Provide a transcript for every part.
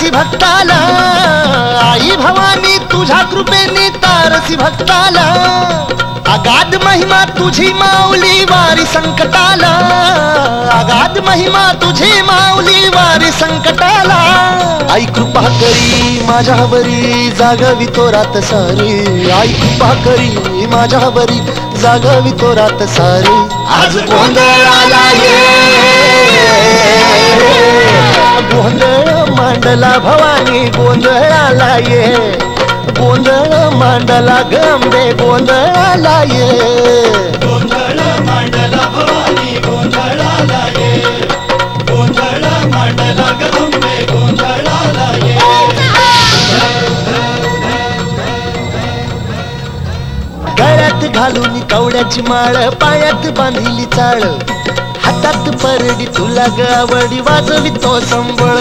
तारसी भक्ताला, आई भवानी तुझ्या कृपेने तारसी भक्ताला, अगाध महिमा तुझी माऊली वारी संकटाला, अगाध महिमा तुझी माऊली वारी संकटाला, आई कृपा करी माझ्यावरी जागवी तो रात सारी, आई कृपा करी माझ्यावरी जागवी तो रात सारी, आज गोंधळाला ये गोंधळ मांडला भवानी गोंधळाला ये, गोंधळ मांडला गंबे गोंधळाला ये, गोंधळ मांडला भवानी गोंधळाला ये, गोंधळ मांडला गंबे गोंधळाला ये. गळ्यात घालून कवड्याची माळ, पायात बांधिली चाळ, हातात परडी तुला गावडी वाजवी तो संबळ,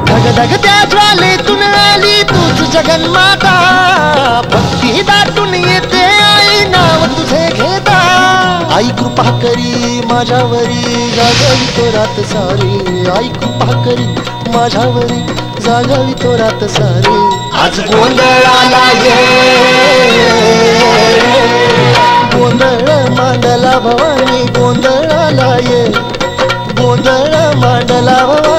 धगधग त्या ज्वालेतून आली तूच जगन्माता, भक्ती दाटून येते आई नाव तुझे घेता, आई कृपा करी माझ्यावरी जागवी तो रात सारी, आई कृपा करी माझ्यावरी जागवी तो रात सारी, आज गोंधळाला ये गोंधळ मांडला भवानी गोंधळाला ये, गोंधळ मांडला भवानी